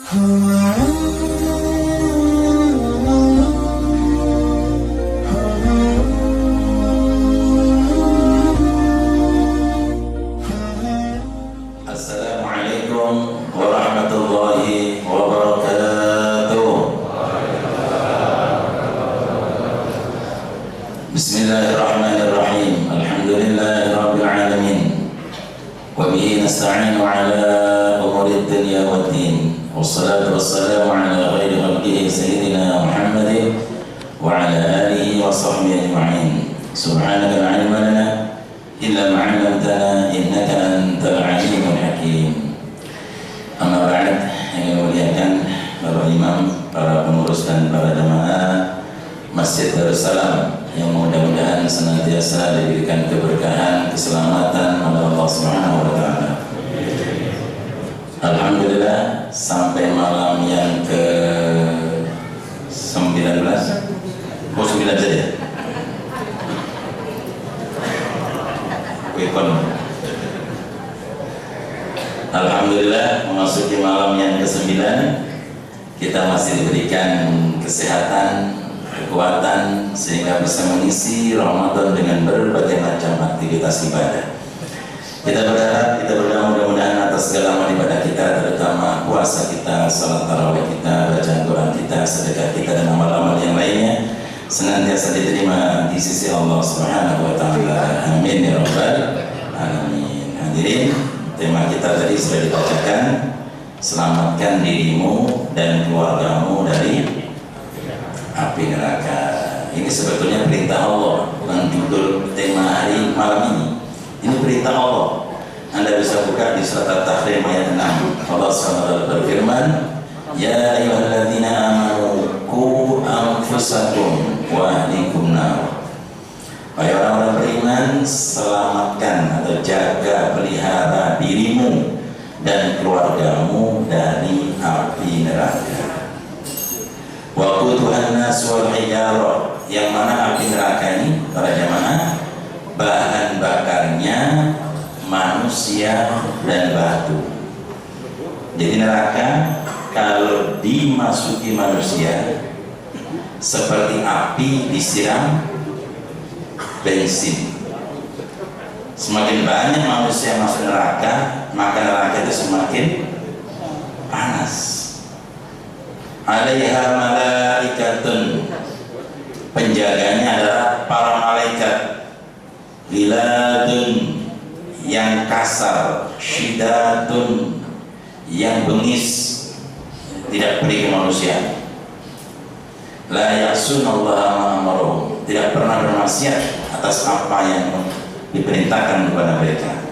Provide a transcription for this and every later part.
Assalamualaikum warahmatullahi wabarakatuh. Bismillahirrahmanirrahim. Alhamdulillahirabbil alamin. Wa bihi nasta'inu ala umuri dunya waddin. Wassalatu wassalamu ala khairi khalqihi sayyidina Muhammadin wa ala alihi wa sahbihi ajma'in. Subhanaka la ilma lana illa ma 'allamtana innaka antal alimul hakim. Amma ba'd, yang dimuliakan Bapak Imam, para pengurus dan para jamaah Masjid Darussalam yang mudah-mudahan senantiasa diberikan keberkahan, keselamatan oleh Allah Subhanahu wa taala. Alhamdulillah, sampai malam yang ke-19. Oh, 9 saja. Alhamdulillah, memasuki malam yang ke-9, kita masih diberikan kesehatan, kekuatan sehingga bisa mengisi Ramadan dengan berbagai macam aktivitas ibadah. Kita berharap, kita berdoa mudah-mudahan atas segala amal ibadah kita, terutama puasa kita, salat tarawih kita, bacaan Quran kita, sedekah kita, dan amal-amal yang lainnya senantiasa diterima di sisi Allah Subhanahu wa taala. Amin ya rabbal alamin. Hadirin, tema kita tadi sudah dibacakan, selamatkan dirimu dan keluargamu dari api neraka. Ini sebetulnya perintah Allah, bukan judul tema hari malam ini. Ini perintah Allah. Anda bisa buka di surat At-Tahrim ayat 6. Allah SWT berfirman, Ya ayyuhalladzina amanu qu anfusakum wa ahlikum nar. Wahai orang-orang beriman, selamatkan atau jaga, pelihara dirimu dan keluargamu dari api neraka. Waquduhan nas wal hijarah, yang mana api neraka ini para jamaah, bahan bakarnya manusia dan batu. Jadi neraka kalau dimasuki manusia seperti api disiram bensin. Semakin banyak manusia masuk neraka, maka neraka itu semakin panas. Alaiha malaikatun, penjaganya adalah para malaikat, Ghiladun, yang kasar, Syidatun, yang bengis, tidak beri ke manusia. La ya'sunallaha ma amarahum, tidak pernah bermaksiat atas apa yang diperintahkan kepada mereka.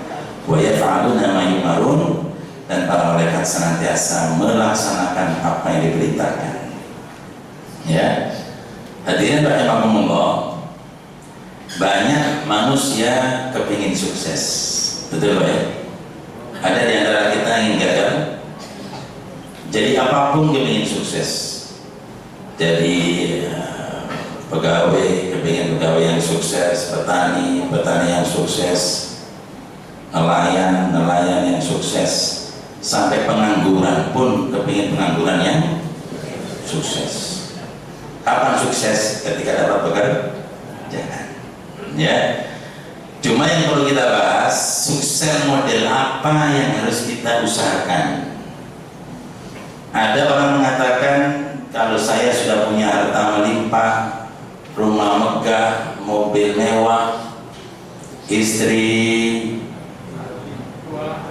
Wa yaf'aluna ma yu'marun, dan para malaikat senantiasa melaksanakan apa yang diperintahkan. Ya, hadirin rahimakumullah, banyak manusia kepingin sukses, betul Pak ya? Ada di antara kita yang ingin gagal. Jadi apapun kepingin sukses. Jadi pegawai kepingin pegawai yang sukses, petani yang sukses, nelayan yang sukses, sampai pengangguran pun kepingin pengangguran yang sukses. Kapan sukses? Ketika dapat pekerjaan. Ya, cuma yang perlu kita bahas, sukses model apa yang harus kita usahakan. Ada orang mengatakan, kalau saya sudah punya harta melimpah, rumah megah, mobil mewah, istri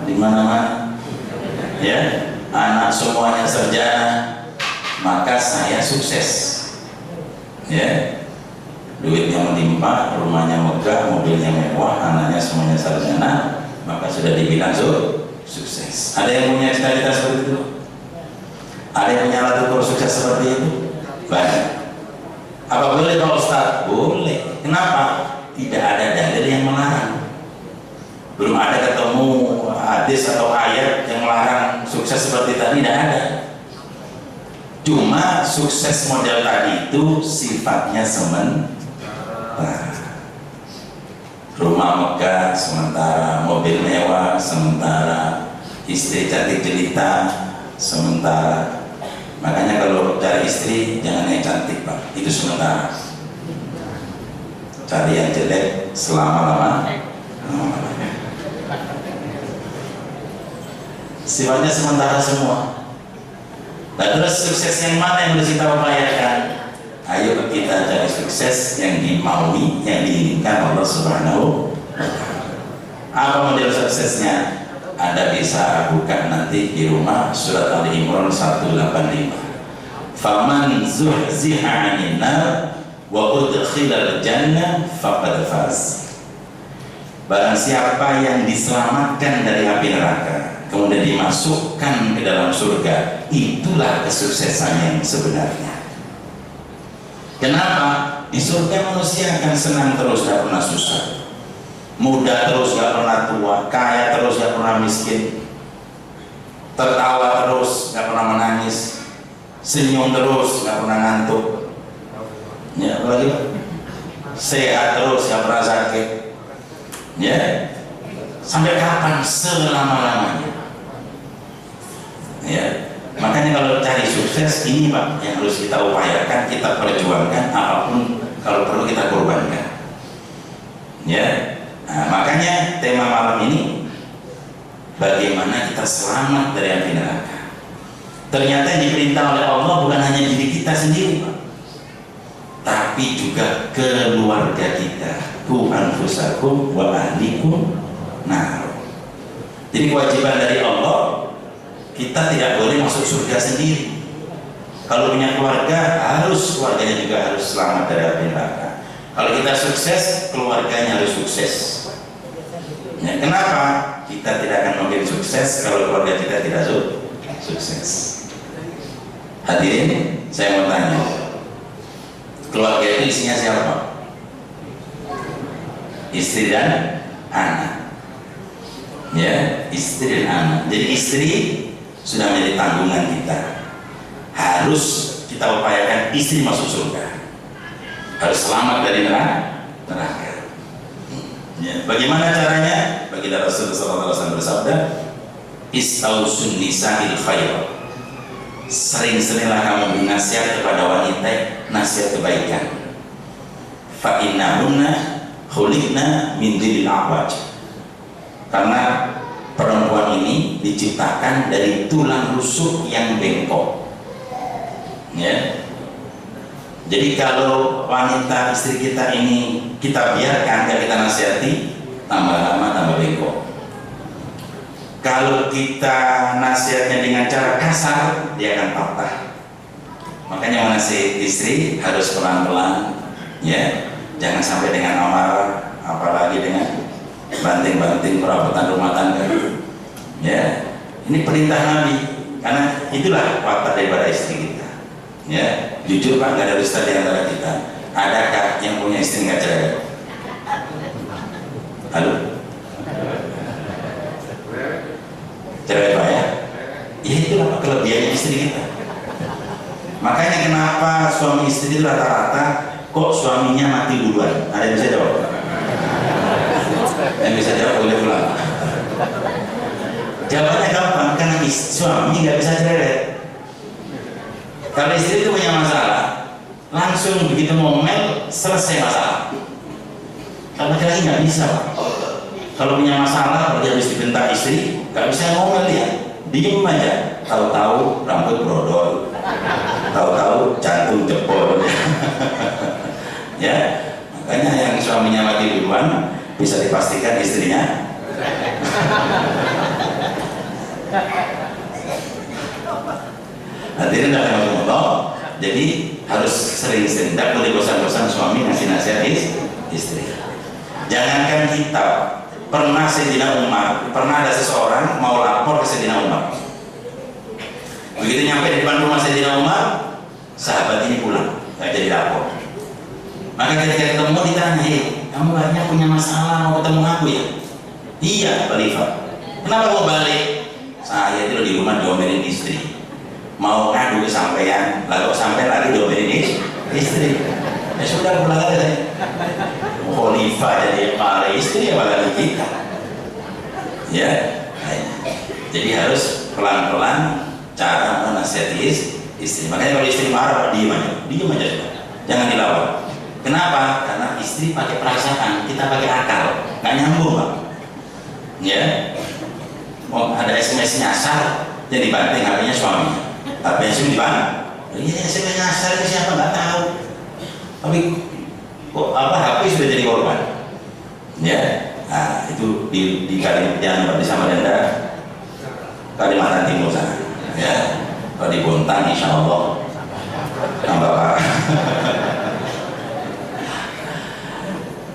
di mana-mana, ya, anak semuanya sarjana, maka saya sukses. Ya, duitnya melimpah, rumahnya megah, mobilnya mewah, anaknya semuanya sarjana, maka sudah dibilang sukses. Ada yang punya cita-cita seperti itu? Ada yang punya alat ukur sukses seperti itu? Banyak. Apa boleh kalau Ustaz? Boleh. Kenapa? Tidak ada dalil yang melarang. Belum ada ketemu hadis atau ayat yang melarang sukses seperti tadi, tidak ada. Cuma sukses model tadi itu sifatnya sementara. Rumah megah sementara, mobil mewah sementara, istri cantik jelita sementara. Makanya kalau cari istri jangan yang cantik Pak, itu sementara. Cari yang jelek selama-lamanya. Sifatnya sementara semua. Nah, terus sukses yang mana yang harus kita upayakan? Ayo kita cari sukses yang dimaui, yang diinginkan Allah Subhanahu wa Ta'ala. Apa model suksesnya? Anda bisa buka nanti di rumah surat Al-Imran 185. Faman zuhziha 'anil nar wa udkhilal jannah faqad faz. Barang siapa yang diselamatkan dari api neraka, kemudian dimasukkan ke dalam surga, itulah kesuksesan yang sebenarnya. Kenapa? Di surga manusia akan senang terus, gak pernah susah. Muda terus, gak pernah tua. Kaya terus, gak pernah miskin. Tertawa terus, gak pernah menangis. Senyum terus, gak pernah ngantuk. Ya, lagi sehat terus, gak pernah sakit. Ya, sampai kapan? Selama-lamanya. Ya, makanya kalau cari sukses ini Pak yang harus kita upayakan, kita perjuangkan, apapun kalau perlu kita korbankan. Ya, nah, makanya tema malam ini bagaimana kita selamat dari api neraka. Ternyata yang diperintah oleh Allah bukan hanya diri kita sendiri Pak, tapi juga keluarga kita. Ku anfusakum wa ahlikum nar. Jadi kewajiban dari Allah, kita tidak boleh masuk surga sendiri. Kalau punya keluarga, keluarganya juga harus selamat dari api neraka. Kalau kita sukses, keluarganya harus sukses. Ya, kenapa? Kita tidak akan mungkin sukses kalau keluarga kita tidak sukses. Hadirin, saya mau tanya, keluarga itu isinya siapa? Istri dan anak. Ya, istri dan anak. Jadi istri sudah menjadi tanggungan kita. Harus kita upayakan istri masuk surga. Harus selamat dari neraka. Ya, bagaimana caranya? Baginda Rasulullah SAW bersabda, "Istausun nisa'il khair." Sering-seringlah kamu nasihat kepada wanita, nasihat kebaikan. Fa innahunna khuliqna min dhilil a'waj. Karena perempuan ini diciptakan dari tulang rusuk yang bengkok. Ya. Jadi kalau wanita istri kita ini kita biarkan, kita nasihati, tambah lama tambah bengkok. Kalau kita nasihatnya dengan cara kasar, dia akan patah. Makanya menasihati istri harus pelan-pelan, ya. Jangan sampai dengan amarah, apalagi dengan banting-banting perabotan rumah tangga. Ya, ini perintah Nabi, karena itulah watak daripada istri kita. Ya, jujur Pak, nggak ada dusta di antara kita. Adakah yang punya istri nggak cerewet? Halo? Cerewet Pak ya? Ya itulah Pak kelebihan istri kita. Makanya kenapa suami istri itu rata-rata kok suaminya mati duluan? Ada yang bisa jawab? Yang bisa jawab boleh pulang. Jawabannya gampang, karena suami nggak bisa cerewet. Kalau istri itu punya masalah, langsung begitu ngomel selesai masalah. Kalau laki-laki nggak bisa Pak. Kalau punya masalah, dia habis dibentak istri, nggak bisa ngomel dia, diem aja. Tahu-tahu rambut brodol, tahu-tahu jantung jebol. Ya, makanya yang suaminya mati duluan bisa dipastikan istrinya. Hadirin Allah, jadi harus sering-sering, tidak boleh bosan-bosan suami ngasih nasihat istri. Jangankan kita, pernah Sayyidina Umar, pernah ada seseorang mau lapor ke Sayyidina Umar. Begitu nyampe di depan rumah Sayyidina Umar, sahabat ini pulang, nggak jadi lapor. Maka ketika ketemu ditanya, kamu katanya punya masalah mau ketemu aku ya? Iya, Khalifah. Kenapa mau balik? Saya itu di rumah diomelin istri. Mau ngadu kesampaian, lalu sampai lagi diomelin istri. Ya sudah pulang aja saya. Khalifah jadi para istri apalagi kita. Ya, jadi harus pelan-pelan cara menasihati istri. Makanya kalau istri marah, diem aja sudah, jangan dilawan. Kenapa? Karena istri pakai perasaan, kita pakai akal, nggak nyambung Pak. Ya, mau ada SMS nyasar, jadi dibanting HP-nya suami, HP-nya suami dibanting. Iya, SMS nyasar itu siapa nggak tahu. Tapi kok HP sudah jadi korban? Ya, nah itu di Kalimantan di Samarinda, Kalimantan Timur sana. Ya, kalau di Bontang, insya Allah tambah parah.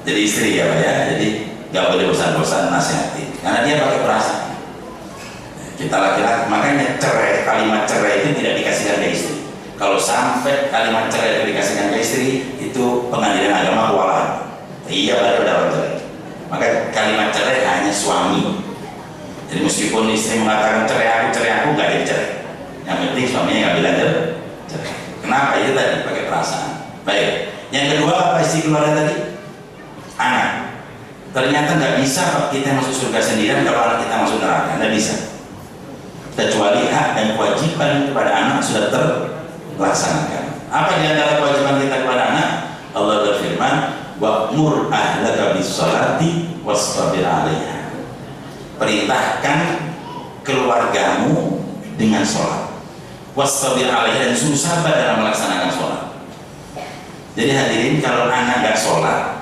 Jadi istri ya Pak ya, jadi nggak boleh bosan-bosan nasihati, karena dia pakai perasaan. Kita laki-laki, makanya cerai, kalimat cerai itu tidak dikasihkan ke istri. Kalau sampai kalimat cerai itu dikasihkan ke istri, itu pengadilan agama kewalahan. Iya baru dalam cerai. Maka kalimat cerai hanya suami. Jadi meskipun istri mengatakan cerai aku nggak jadi cerai. Yang penting suaminya nggak bilang cerai. Kenapa? Itu tadi pakai perasaan. Baik. Yang kedua apa isi keluarga tadi? Anak. Ternyata nggak bisa Pak, kita masuk surga sendirian kalau anak kita masuk neraka, nggak bisa. Kecuali hak dan kewajiban kepada anak sudah terlaksanakan. Apa di antara kewajiban kita kepada anak? Allah berfirman, wa'mur ahlaka bis-sholati wastabir 'alaiha. Perintahkan keluargamu dengan sholat. Wastabir 'alaiha, dan sungguh sabar dalam melaksanakan sholat. Jadi hadirin, kalau anak nggak sholat,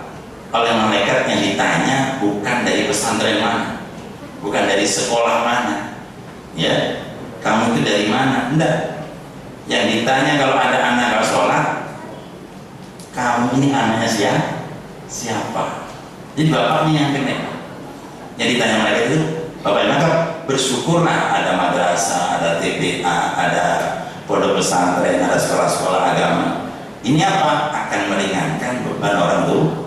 oleh malaikat yang ditanya bukan dari pesantren mana, bukan dari sekolah mana, ya, kamu itu dari mana? Enggak. Yang ditanya kalau ada anak gak sholat, kamu ini anaknya siapa? Jadi bapaknya yang kena. Yang ditanya malaikat itu, bapak maka bersyukurlah ada madrasah, ada TPA, ada pondok pesantren, ada sekolah-sekolah agama. Ini apa? Akan meringankan beban orang tua.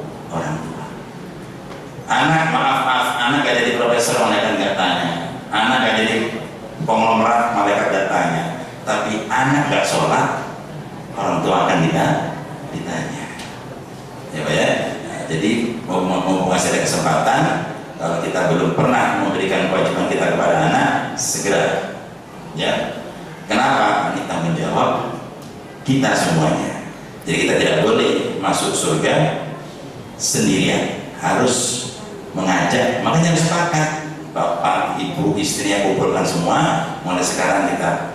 Anak, maaf, anak gak jadi profesor, malaikat gak tanya. Anak gak jadi konglomerat, malaikat gak tanya. Tapi anak gak sholat, orang tua akan ditanya. Ya Pak ya. Nah, jadi mau ngasih ada kesempatan, kalau kita belum pernah memberikan kewajiban kita kepada anak, segera. Ya. Kenapa? Ini tanggung jawab kita semuanya. Jadi kita tidak boleh masuk surga sendirian, harus mengajak. Makanya harus sepakat, bapak, ibu, istrinya kumpulkan semua. Mulai sekarang kita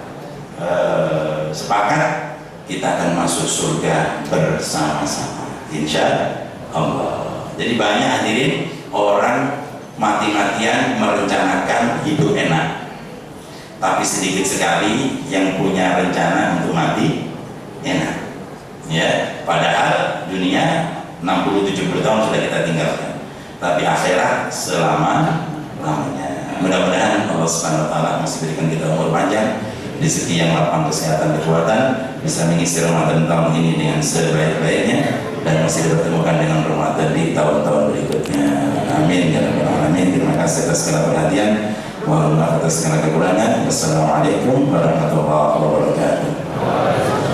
sepakat, kita akan masuk surga bersama-sama, insya Allah. Jadi banyak hadirin orang mati-matian merencanakan hidup enak, tapi sedikit sekali yang punya rencana untuk mati enak. Ya, padahal dunia 60-70 tahun sudah kita tinggalkan, tapi akhirat selama-lamanya. Mudah-mudahan Allah Subhanahu wa taala masih berikan kita umur panjang, rezeki yang lapang, kesehatan, kekuatan, bisa mengisi Ramadan tahun ini dengan sebaik-baiknya, dan masih dipertemukan dengan Ramadan di tahun-tahun berikutnya. Amin ya rabbal alamin. Terima kasih atas segala perhatian. Mohon maaf atas segala kekurangan. Wassalamualaikum warahmatullahi wabarakatuh.